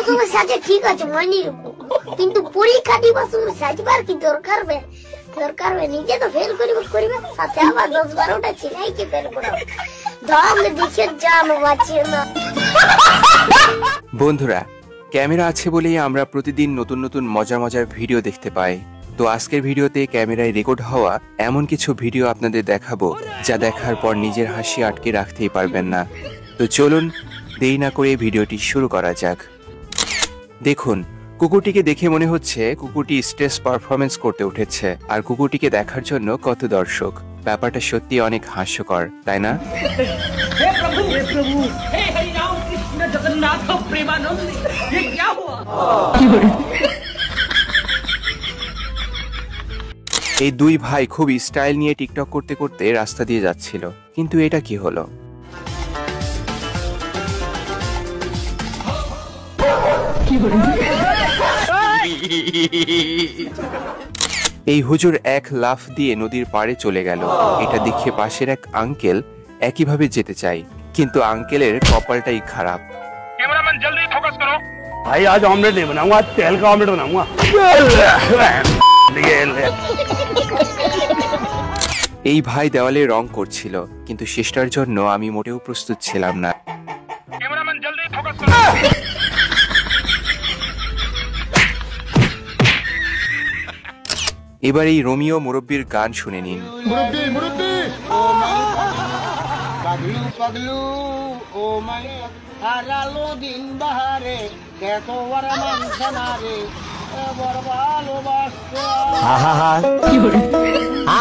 সময় সাজে ঠিক আছে মানি, কিন্তু পরীক্ষা দিবার সময় সাজবার কি দরকার বে? নিজে তো ফেল করিবে সাথে আবার 10-12টা ছিলাইকে ফেল করাবে। দম দেখে জাম বাঁচে না। বন্ধুরা, ক্যামেরা আছে বলেই আমরা প্রতিদিন নতুন নতুন মজার ভিডিও দেখতে পাই। তো আজকের ভিডিওতে ক্যামেরায় রেকর্ড হওয়া এমন কিছু ভিডিও আপনাদের দেখাবো যা দেখার পর নিজের হাসি আটকে রাখতেই পারবেন না। তো চলুন দেরি না করে ভিডিওটি শুরু করা যাক। দেখুন, কুকুরটিকে দেখে মনে হচ্ছে কুকুরটি স্টেজ পারফরমেন্স করতে উঠেছে, আর কুকুরটিকে দেখার জন্য কত দর্শক। ব্যাপারটা সত্যি অনেক হাস্যকর, তাই না? এই দুই ভাই খুব স্টাইল নিয়ে টিকটক করতে করতে রাস্তা দিয়ে যাচ্ছিল, কিন্তু এটা কি হলো? এই হুজুর এক লাফ দিয়ে নদীর পাড়ে চলে গেল। এটা দেখে পাশের এক আঙ্কেল একইভাবে যেতে চাই, কিন্তু আঙ্কেলের কপালটাই খারাপ। कैमरामैन जल्दी फोकस करो भाई। आज ऑमलेट नहीं बनाऊंगा, आज तेल का ऑमलेट बनाऊंगा। এই ভাই দেওয়ালে রং করছিল, কিন্তু শেষটার জন্য আমি মোটেও প্রস্তুত ছিলাম না। कैमरामैन जल्दी फोकस करो। এবার এই রোমিও মুরব্বির গান শুনে নিন। পাগলু পাগলু ও মাই হারালো দিন বাহারে কত বড় মানছানারে বড় ভালোবাসতে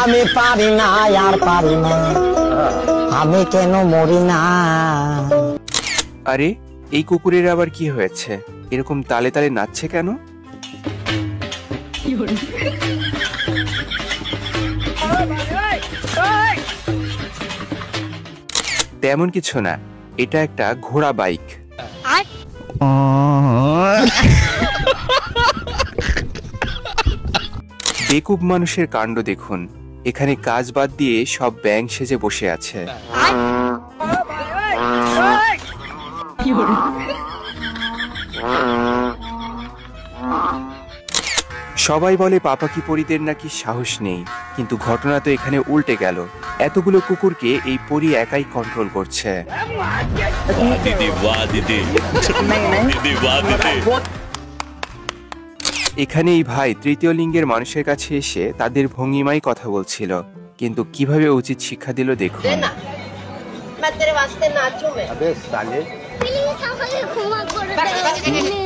আমি পারি না আর পারি না, আমি কেন মরি না। আরে, এই কুকুরের আবার কি হয়েছে? এরকম তালে তালে নাচছে কেন? তেমন কিছু না, এটা একটা ঘোড়া বাইক। বেকুব মানুষের কাণ্ড দেখুন, এখানে কাজ বাদ দিয়ে সব ব্যাঙ সেজে বসে আছে। সবাই বলে পাপাকি পরীদের নাকি সাহস নেই, কিন্তু ঘটনা তো এখানে উল্টে গেল। এতগুলো কুকুরকে এই পরী একাই কন্ট্রোল করছে। এখানে এই ভাই তৃতীয় লিঙ্গের মানুষের কাছে এসে তাদের ভঙ্গিমায় কথা বলছিল, কিন্তু কিভাবে উচিত শিক্ষা দিল দেখুন। প্লিজ আমাকে ক্ষমা করে দাও।